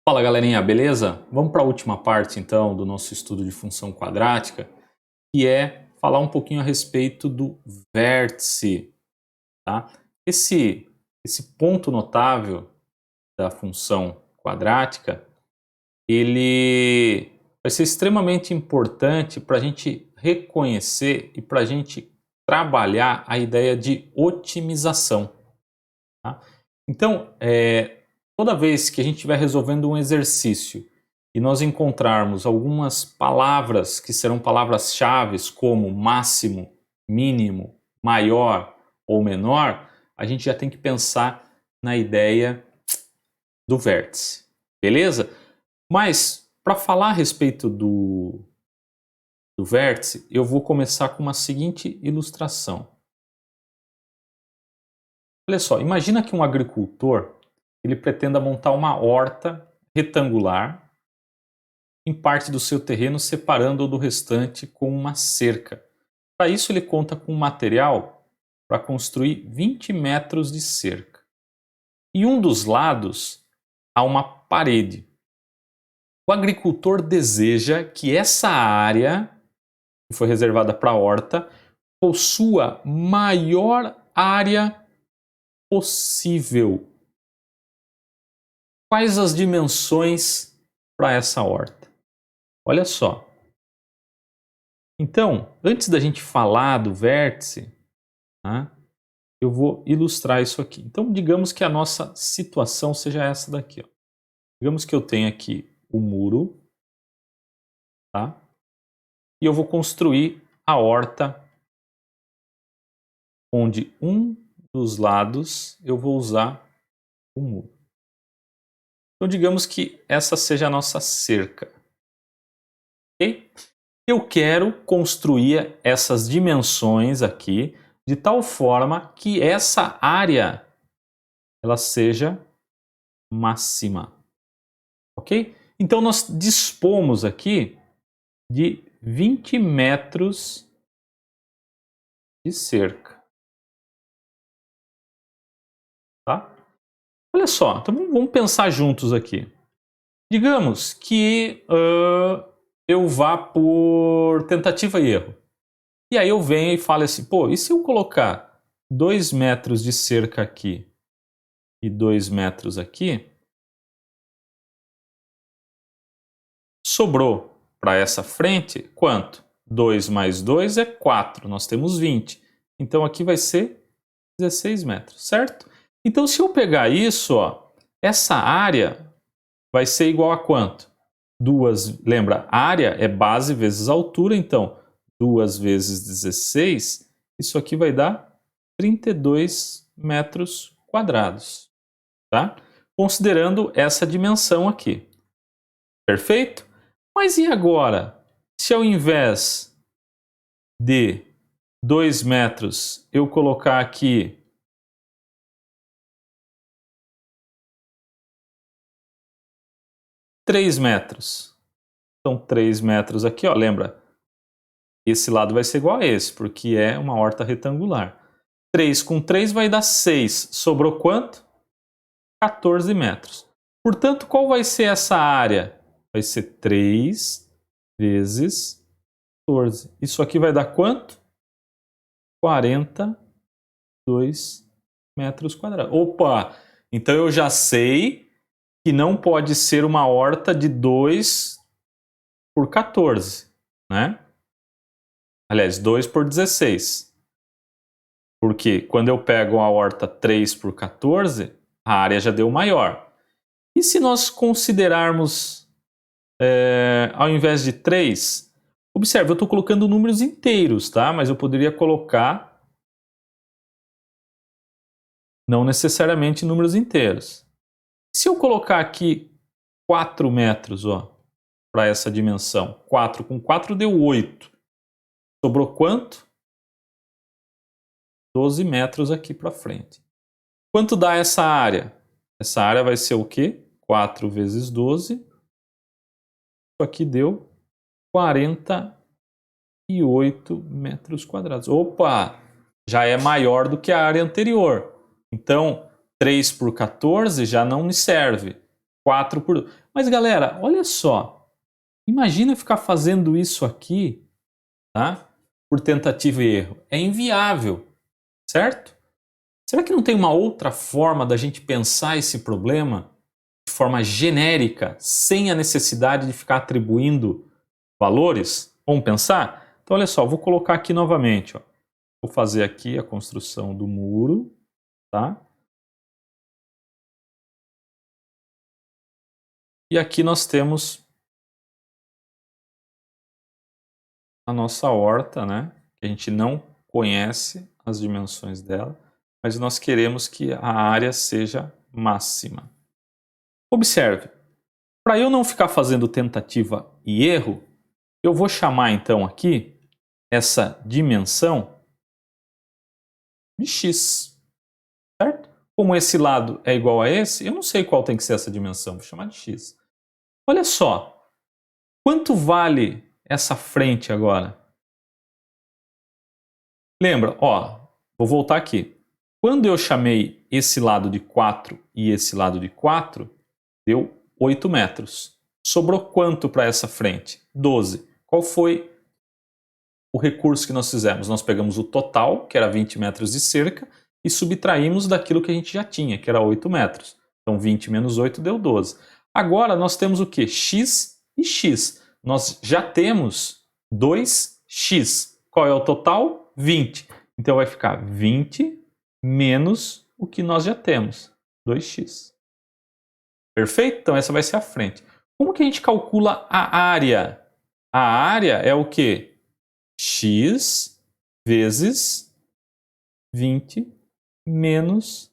Fala galerinha, beleza? Vamos para a última parte então do nosso estudo de função quadrática, que é falar um pouquinho a respeito do vértice, tá? Esse ponto notável da função quadrática, ele vai ser extremamente importante para a gente reconhecer e para a gente trabalhar a ideia de otimização, tá? Então, toda vez que a gente estiver resolvendo um exercício e nós encontrarmos algumas palavras que serão palavras-chave, como máximo, mínimo, maior ou menor, a gente já tem que pensar na ideia do vértice, beleza? Mas, para falar a respeito do vértice, eu vou começar com uma seguinte ilustração. Olha só, imagina que um agricultor ele pretenda montar uma horta retangular em parte do seu terreno, separando-o do restante com uma cerca. Para isso, ele conta com material para construir 20 metros de cerca. E um dos lados há uma parede. O agricultor deseja que essa área, que foi reservada para a horta, possua maior área possível. Quais as dimensões para essa horta? Olha só. Então, antes da gente falar do vértice, tá, eu vou ilustrar isso aqui. Então, digamos que a nossa situação seja essa daqui. Ó. Digamos que eu tenho aqui o muro, tá? E eu vou construir a horta, onde um dos lados eu vou usar o muro. Então, digamos que essa seja a nossa cerca. Ok? Eu quero construir essas dimensões aqui de tal forma que essa área ela seja máxima. Ok? Então nós dispomos aqui de 20 metros de cerca. Tá? Olha só, então vamos pensar juntos aqui. Digamos que eu vá por tentativa e erro. E aí eu venho e falo assim, pô, e se eu colocar 2 metros de cerca aqui e 2 metros aqui, sobrou para essa frente quanto? 2 mais 2 é 4, nós temos 20. Então aqui vai ser 16 metros, certo? Então se eu pegar isso, ó, essa área vai ser igual a quanto? Lembra, área é base vezes altura, então 2 vezes 16, isso aqui vai dar 32 metros quadrados, tá? Considerando essa dimensão aqui. Perfeito? Mas e agora? Se ao invés de 2 metros eu colocar aqui 3 metros. Então 3 metros aqui, ó, lembra? Esse lado vai ser igual a esse, porque é uma horta retangular. 3 com 3 vai dar 6. Sobrou quanto? 14 metros. Portanto, qual vai ser essa área? Vai ser 3 vezes 14. Isso aqui vai dar quanto? 42 metros quadrados. Opa! Então eu já sei que não pode ser uma horta de 2 por 14, né? Aliás, 2 por 16. Porque quando eu pego a horta 3 por 14, a área já deu maior. E se nós considerarmos, ao invés de 3, observe, eu estou colocando números inteiros, tá? Mas eu poderia colocar, não necessariamente números inteiros. Se eu colocar aqui 4 metros, ó, para essa dimensão, 4 com 4 deu 8. Sobrou quanto? 12 metros aqui para frente. Quanto dá essa área? Essa área vai ser o quê? 4 vezes 12. Isso aqui deu 48 metros quadrados. Opa! Já é maior do que a área anterior. Então, 3 por 14 já não me serve. 4 por 2. Mas, galera, olha só. Imagina eu ficar fazendo isso aqui, tá? Por tentativa e erro. É inviável, certo? Será que não tem uma outra forma da gente pensar esse problema de forma genérica, sem a necessidade de ficar atribuindo valores? Vamos pensar? Então, olha só, vou colocar aqui novamente. Ó. Vou fazer aqui a construção do muro, tá? E aqui nós temos a nossa horta, né? Que a gente não conhece as dimensões dela, mas nós queremos que a área seja máxima. Observe, para eu não ficar fazendo tentativa e erro, eu vou chamar então aqui essa dimensão de x, certo? Como esse lado é igual a esse, eu não sei qual tem que ser essa dimensão, vou chamar de x. Olha só, quanto vale essa frente agora? Lembra, ó, vou voltar aqui. Quando eu chamei esse lado de 4 e esse lado de 4, deu 8 metros. Sobrou quanto para essa frente? 12. Qual foi o recurso que nós fizemos? Nós pegamos o total, que era 20 metros de cerca, e subtraímos daquilo que a gente já tinha, que era 8 metros. Então 20 menos 8 deu 12. Agora nós temos o que? X e x. Nós já temos 2x. Qual é o total? 20. Então vai ficar 20 menos o que nós já temos, 2x. Perfeito? Então essa vai ser a frente. Como que a gente calcula a área? A área é o quê? X vezes 20 menos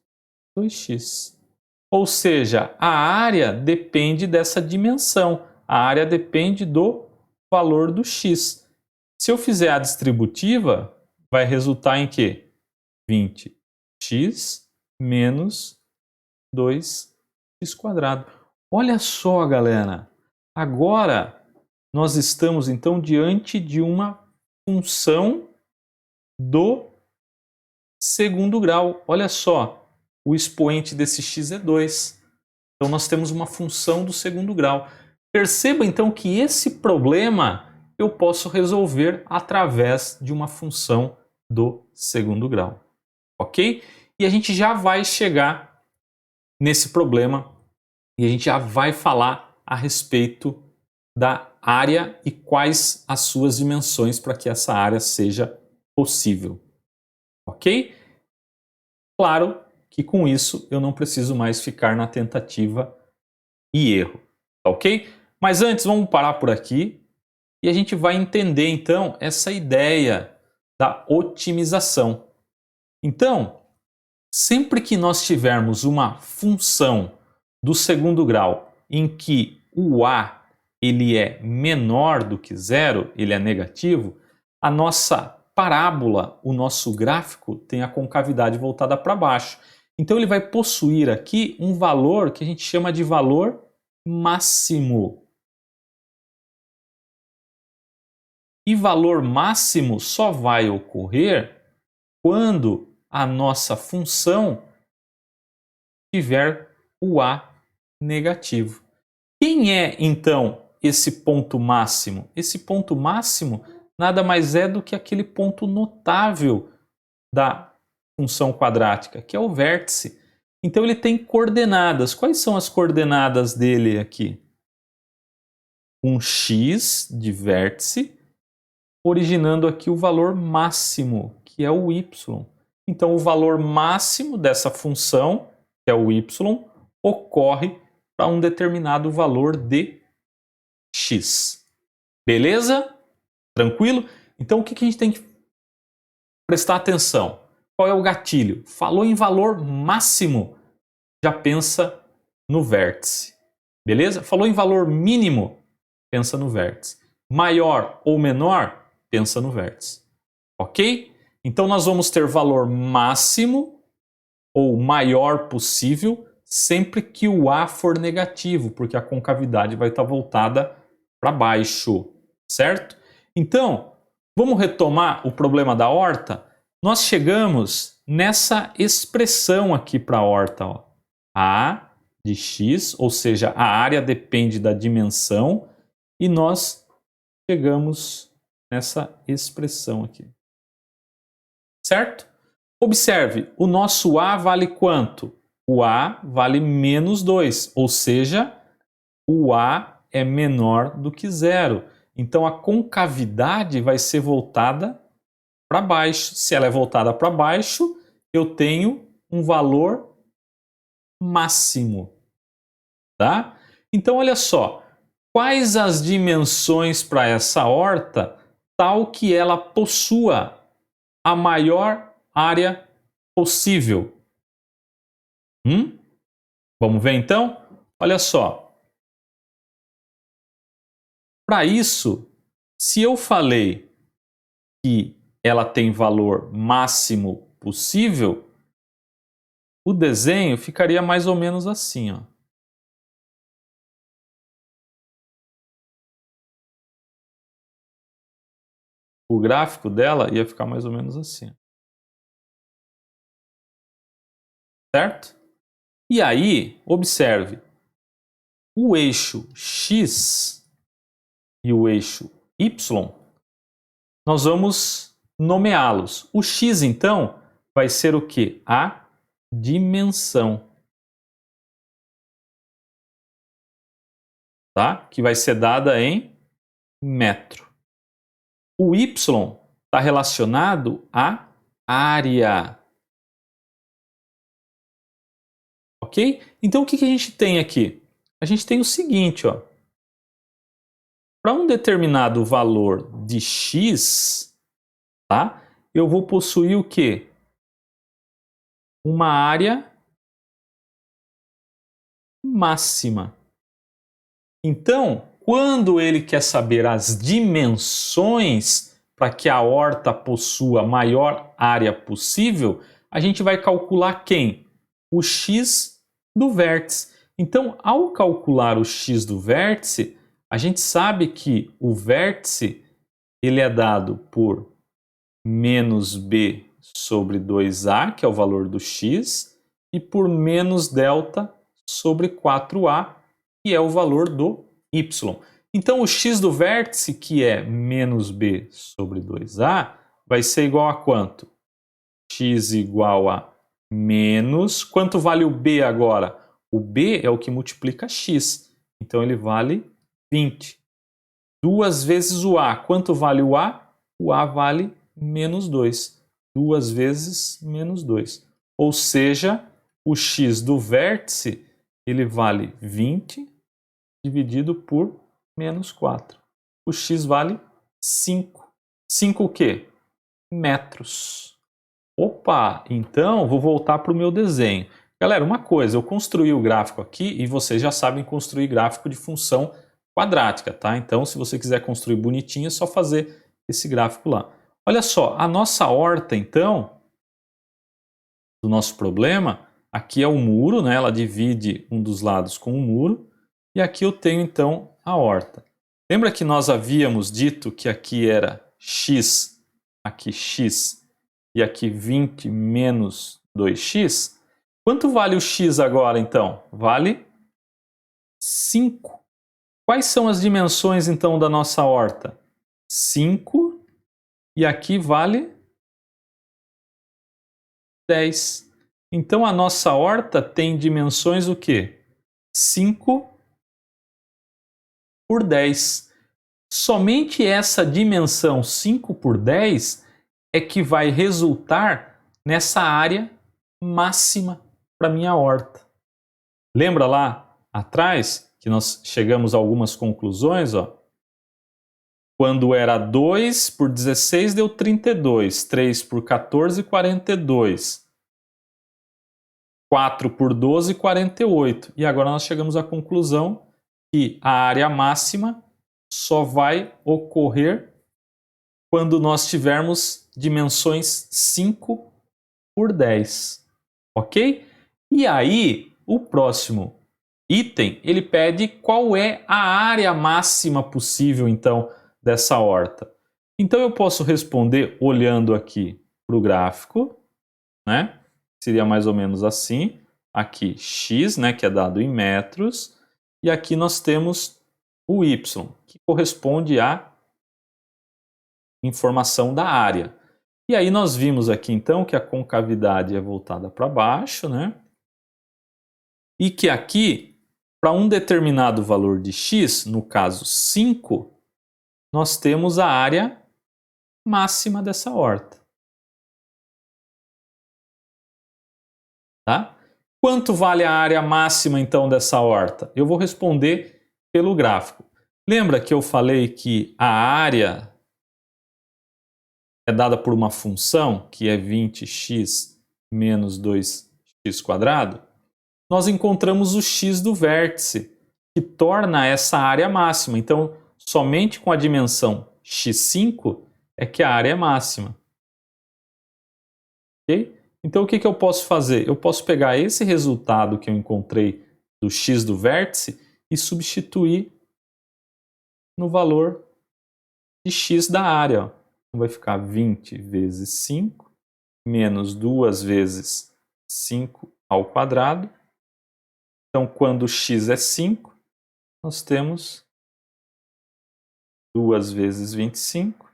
2x. Ou seja, a área depende dessa dimensão. A área depende do valor do x. Se eu fizer a distributiva, vai resultar em quê? 20x menos 2x quadrado. Olha só, galera. Agora, nós estamos, então, diante de uma função do segundo grau. Olha só, o expoente desse x é 2. Então, nós temos uma função do segundo grau. Perceba, então, que esse problema eu posso resolver através de uma função do segundo grau. Ok? E a gente já vai chegar nesse problema e a gente já vai falar a respeito da área e quais as suas dimensões para que essa área seja possível. Ok? Claro que com isso eu não preciso mais ficar na tentativa e erro. Ok? Mas antes vamos parar por aqui e a gente vai entender então essa ideia da otimização. Então, sempre que nós tivermos uma função do segundo grau em que o a ele é menor do que zero, ele é negativo, a nossa parábola, o nosso gráfico, tem a concavidade voltada para baixo. Então ele vai possuir aqui um valor que a gente chama de valor máximo. E valor máximo só vai ocorrer quando a nossa função tiver o a negativo. Quem é, então, esse ponto máximo? Esse ponto máximo nada mais é do que aquele ponto notável da função quadrática, que é o vértice. Então ele tem coordenadas. Quais são as coordenadas dele aqui? Um x de vértice, originando aqui o valor máximo, que é o y. Então o valor máximo dessa função, que é o y, ocorre para um determinado valor de x. Beleza? Tranquilo? Então o que a gente tem que prestar atenção? Qual é o gatilho? Falou em valor máximo, já pensa no vértice. Beleza? Falou em valor mínimo, pensa no vértice. Maior ou menor, pensa no vértice. Ok? Então nós vamos ter valor máximo ou maior possível sempre que o a for negativo, porque a concavidade vai estar voltada para baixo, certo? Então, vamos retomar o problema da horta? Nós chegamos nessa expressão aqui para a horta, ó. A de x, ou seja, a área depende da dimensão, e nós chegamos nessa expressão aqui. Certo? Observe, o nosso A vale quanto? O A vale menos 2, ou seja, o A é menor do que zero. Então a concavidade vai ser voltada para baixo. Se ela é voltada para baixo, eu tenho um valor máximo. Tá? Então olha só, quais as dimensões para essa horta tal que ela possua a maior área possível? Vamos ver então? Olha só. Para isso, se eu falei que ela tem valor máximo possível, o desenho ficaria mais ou menos assim, ó. O gráfico dela ia ficar mais ou menos assim. Certo? E aí, observe, o eixo X e o eixo Y, nós vamos nomeá-los. O X, então, vai ser o quê? A dimensão. Tá? Que vai ser dada em metro. O Y está relacionado à área. Ok? Então o que a gente tem aqui? A gente tem o seguinte, ó. Para um determinado valor de x, tá? Eu vou possuir o quê? Uma área máxima. Então, quando ele quer saber as dimensões para que a horta possua a maior área possível, a gente vai calcular quem? O x do vértice. Então, ao calcular o x do vértice, a gente sabe que o vértice ele é dado por menos b sobre 2a, que é o valor do x, e por menos delta sobre 4a, que é o valor do y. Então, o x do vértice, que é menos b sobre 2a, vai ser igual a quanto? X igual a menos... Quanto vale o b agora? O b é o que multiplica x. Então, ele vale 20. 2 vezes o a. Quanto vale o a? O a vale menos 2. 2 vezes menos 2. Ou seja, o x do vértice ele vale 20 dividido por menos 4. O x vale 5. 5 o quê? Metros. Opa, então vou voltar para o meu desenho. Galera, uma coisa, eu construí o gráfico aqui e vocês já sabem construir gráfico de função quadrática, tá? Então, se você quiser construir bonitinho, é só fazer esse gráfico lá. Olha só, a nossa horta, então, do nosso problema, aqui é o muro, né? Ela divide um dos lados com o muro. E aqui eu tenho, então, a horta. Lembra que nós havíamos dito que aqui era x, aqui x, e aqui 20 menos 2x? Quanto vale o x agora, então? Vale 5. Quais são as dimensões, então, da nossa horta? 5 e aqui vale 10. Então, a nossa horta tem dimensões o quê? 5 por 10. Somente essa dimensão 5 por 10 é que vai resultar nessa área máxima para minha horta. Lembra lá atrás que nós chegamos a algumas conclusões, ó? Quando era 2 por 16 deu 32, 3 por 14, 42, 4 por 12, 48. E agora nós chegamos à conclusão que a área máxima só vai ocorrer quando nós tivermos dimensões 5 por 10, ok? E aí, o próximo item, ele pede qual é a área máxima possível, então, dessa horta. Então, eu posso responder olhando aqui para o gráfico, né? Seria mais ou menos assim. aqui x, né, que é dado em metros, e aqui nós temos o y, que corresponde à informação da área. E aí nós vimos aqui então que a concavidade é voltada para baixo, né? E que aqui, para um determinado valor de x, no caso 5, nós temos a área máxima dessa horta. Tá? Quanto vale a área máxima então dessa horta? Eu vou responder pelo gráfico. Lembra que eu falei que a área é dada por uma função, que é 20x menos 2x²? Nós encontramos o x do vértice, que torna essa área máxima. Então, somente com a dimensão x5 é que a área é máxima. Ok? Então, o que eu posso fazer? Eu posso pegar esse resultado que eu encontrei do x do vértice e substituir no valor de x da área. Então, vai ficar 20 vezes 5 menos 2 vezes 5 ao quadrado. Então, quando x é 5, nós temos 2 vezes 25,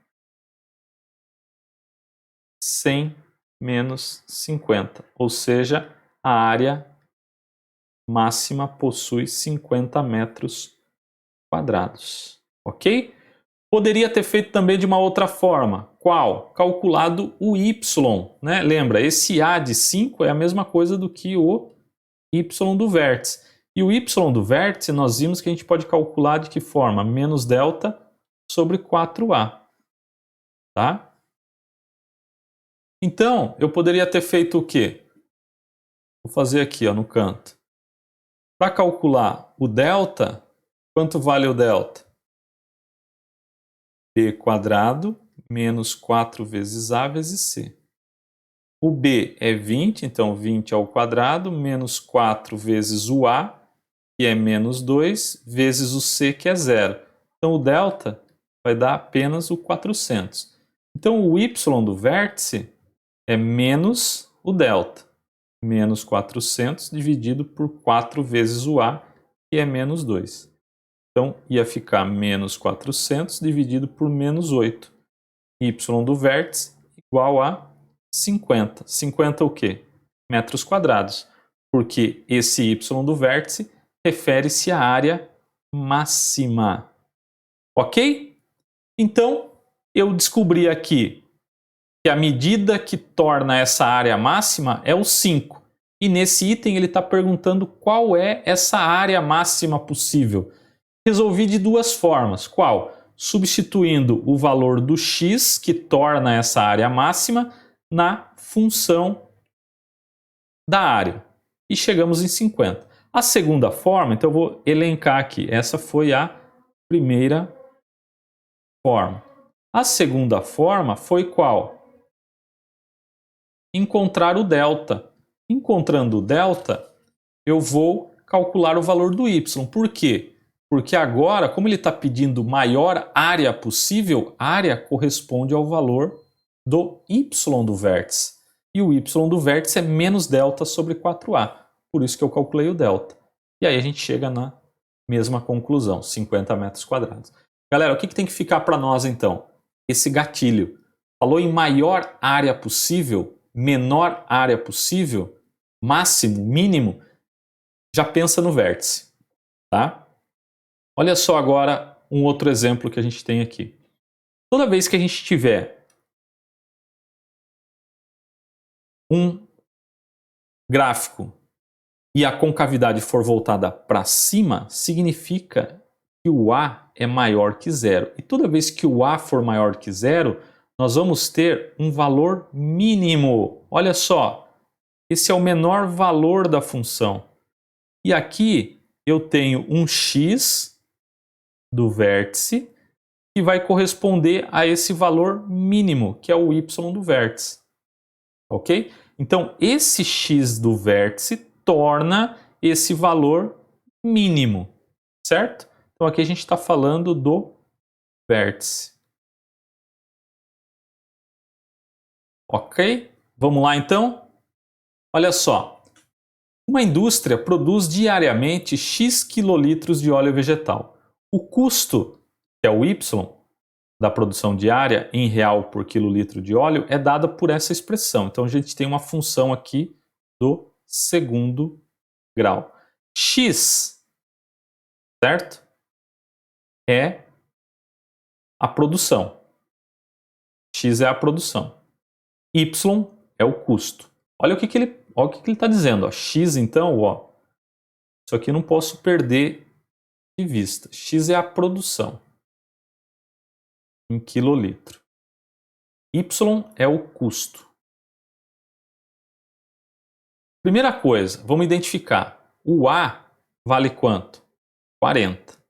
100 menos 50. Ou seja, a área máxima possui 50 metros quadrados. Ok? Poderia ter feito também de uma outra forma. Qual? Calculado o y. Né? Lembra, esse A de 5 é a mesma coisa do que o y do vértice. E o y do vértice nós vimos que a gente pode calcular de que forma? Menos delta sobre 4A. Tá? Então, eu poderia ter feito o quê? Vou fazer aqui ó, no canto. Para calcular o delta, quanto vale o delta? B² menos 4 vezes A vezes C. O B é 20, então 20 ao quadrado, menos 4 vezes o A, que é menos 2, vezes o C, que é 0. Então o delta vai dar apenas o 400. Então o y do vértice é menos o delta. Menos 400 dividido por 4 vezes o A, que é menos 2. Então, ia ficar menos 400 dividido por menos 8. Y do vértice igual a 50. 50 o quê? Metros quadrados. Porque esse Y do vértice refere-se à área máxima. Ok? Então, eu descobri aqui que a medida que torna essa área máxima é o 5. E nesse item ele está perguntando qual é essa área máxima possível. Resolvi de duas formas. Qual? Substituindo o valor do x, que torna essa área máxima, na função da área. E chegamos em 50. A segunda forma, então eu vou elencar aqui. Essa foi a primeira forma. A segunda forma foi qual? Encontrar o delta. Encontrando o delta, eu vou calcular o valor do y. Por quê? Porque agora, como ele está pedindo maior área possível, área corresponde ao valor do y do vértice. E o y do vértice é menos delta sobre 4A. Por isso que eu calculei o delta. E aí a gente chega na mesma conclusão, 50 metros quadrados. Galera, o que tem que ficar para nós então? Esse gatilho. Falou em maior área possível, menor área possível, máximo, mínimo, já pensa no vértice, tá? Olha só agora um outro exemplo que a gente tem aqui. Toda vez que a gente tiver um gráfico e a concavidade for voltada para cima, significa que o A é maior que zero. E toda vez que o A for maior que zero, nós vamos ter um valor mínimo. Olha só, esse é o menor valor da função. E aqui eu tenho um x do vértice que vai corresponder a esse valor mínimo, que é o y do vértice. Ok? Então, esse x do vértice torna esse valor mínimo, certo? Então, aqui a gente está falando do vértice. Ok? Vamos lá, então? Olha só. Uma indústria produz diariamente X quilolitros de óleo vegetal. O custo, que é o Y, da produção diária em real por quilolitro de óleo é dada por essa expressão. Então a gente tem uma função aqui do segundo grau. X, certo? É a produção. X é a produção. Y é o custo. Olha o que ele está dizendo. Ó. X, então, ó, isso aqui eu não posso perder de vista. X é a produção em quilolitro. Y é o custo. Primeira coisa, vamos identificar. O A vale quanto? 40.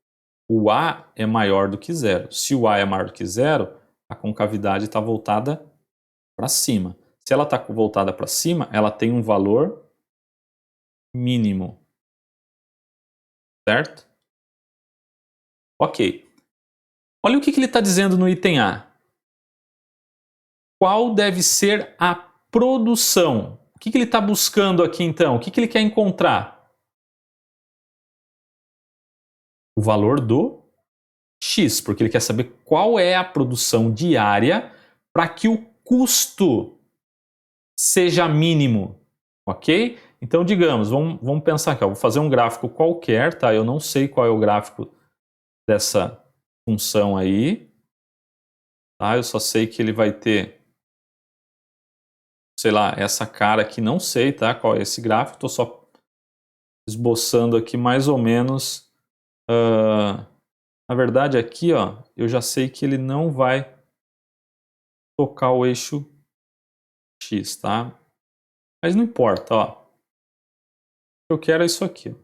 O A é maior do que zero. Se o A é maior do que zero, a concavidade está voltada para cima. Se ela está voltada para cima, ela tem um valor mínimo. Certo? Ok. Olha o que ele está dizendo no item A. Qual deve ser a produção? O que ele está buscando aqui então? O que ele quer encontrar? O valor do X, porque ele quer saber qual é a produção diária para que o custo seja mínimo, ok? Então, digamos, vamos pensar aqui, ó, vou fazer um gráfico qualquer, tá? Eu não sei qual é o gráfico dessa função aí, tá? Eu só sei que ele vai ter, sei lá, essa cara aqui, não sei, tá? Qual é esse gráfico, estou só esboçando aqui mais ou menos. Na verdade, aqui, ó, eu já sei que ele não vai tocar o eixo X, tá? Mas não importa, ó. O que eu quero é isso aqui.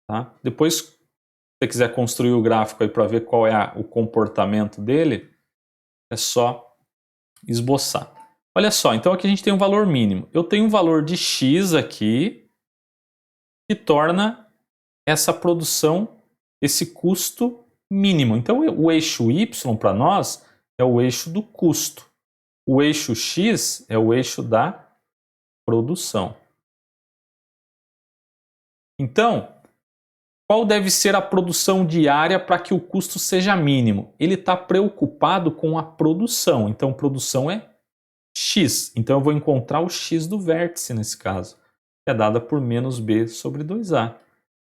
Tá? Depois, se você quiser construir o gráfico aí para ver qual é o comportamento dele, é só esboçar. Olha só, então aqui a gente tem um valor mínimo. Eu tenho um valor de X aqui que torna essa produção, esse custo mínimo. Então o eixo Y para nós é o eixo do custo. O eixo X é o eixo da produção. Então, qual deve ser a produção diária para que o custo seja mínimo? Ele está preocupado com a produção. Então, produção é X. Então, eu vou encontrar o X do vértice nesse caso, que é dada por menos B sobre 2A.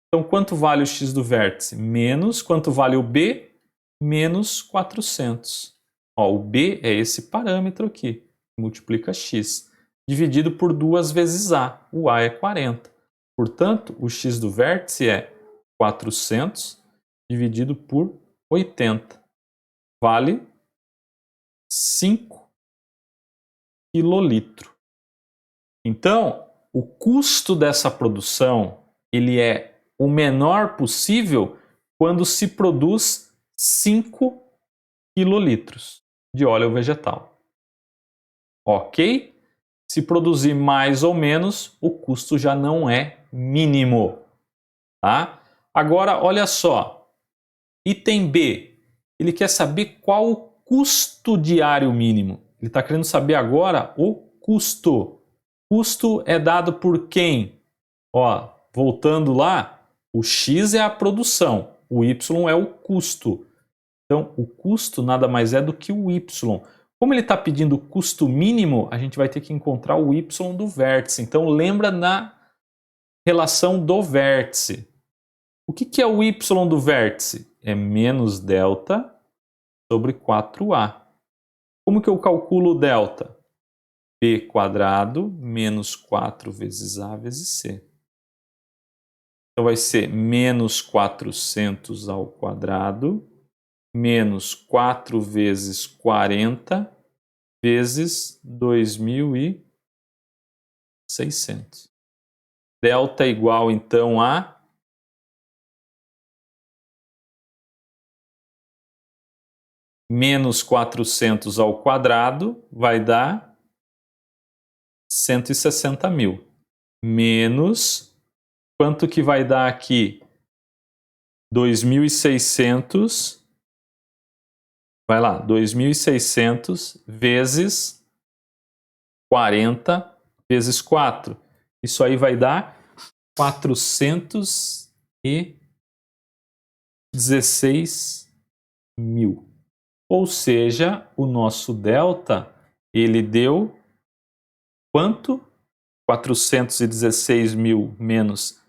Então, quanto vale o X do vértice? Menos, quanto vale o B? Menos 400. Ó, o B é esse parâmetro aqui, multiplica X, dividido por 2 vezes A. O A é 40. Portanto, o X do vértice é 400 dividido por 80. Vale 5 quilolitro. Então, o custo dessa produção ele é o menor possível quando se produz 5 quilolitros de óleo vegetal. Ok? Se produzir mais ou menos, o custo já não é mínimo. Tá? Agora, olha só. Item B. Ele quer saber qual o custo diário mínimo. Ele está querendo saber agora o custo. Custo é dado por quem? Ó, voltando lá, o X é a produção, o Y é o custo. Então, o custo nada mais é do que o Y. Como ele está pedindo o custo mínimo, a gente vai ter que encontrar o Y do vértice. Então, lembra na relação do vértice. O que é o Y do vértice? É menos delta sobre 4A. Como que eu calculo o delta? B quadrado menos 4 vezes A vezes C. Então vai ser menos 400 ao quadrado menos 4 vezes 40 vezes 2.600. Delta é igual então a menos 400 ao quadrado vai dar 160 mil. Menos, quanto que vai dar aqui? 2.600, vai lá, 2.600 vezes 40 vezes 4. Isso aí vai dar 416 mil. Ou seja, o nosso delta, ele deu quanto? 416 mil menos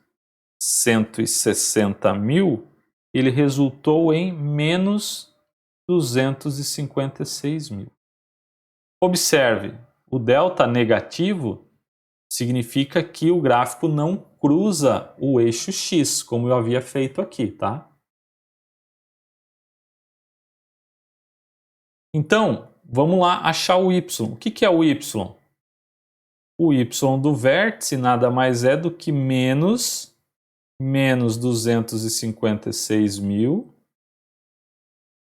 160 mil, ele resultou em menos 256 mil. Observe, o delta negativo significa que o gráfico não cruza o eixo X, como eu havia feito aqui, tá? Então, vamos lá achar o Y. O que é o Y? O Y do vértice nada mais é do que menos 256 mil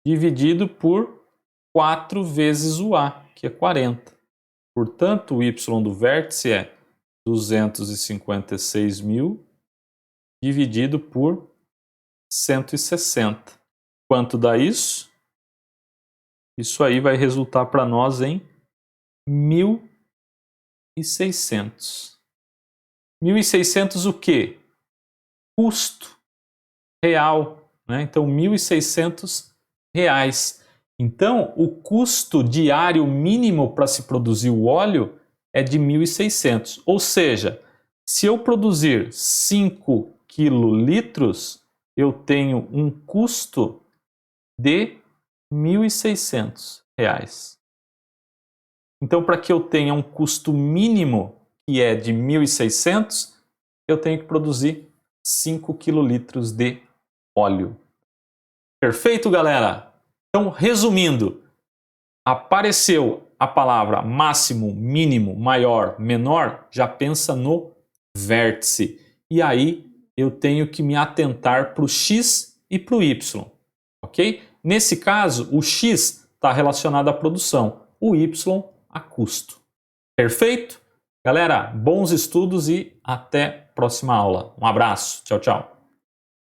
dividido por 4 vezes o A, que é 40. Portanto, o Y do vértice é 256 mil dividido por 160. Quanto dá isso? Isso aí vai resultar para nós em 1.600. 1.600 o quê? Custo real, né? Então, 1.600 reais. Então, o custo diário mínimo para se produzir o óleo é de 1.600. Ou seja, se eu produzir 5 quilolitros, eu tenho um custo de 1.600 reais. Então, para que eu tenha um custo mínimo, que é de 1.600, eu tenho que produzir 5 quilolitros de óleo. Perfeito, galera? Então, resumindo, apareceu a palavra máximo, mínimo, maior, menor, já pensa no vértice. E aí eu tenho que me atentar para o X e para o Y, ok? Nesse caso, o X está relacionado à produção, o Y a custo. Perfeito? Galera, bons estudos e até a próxima aula. Um abraço. Tchau, tchau.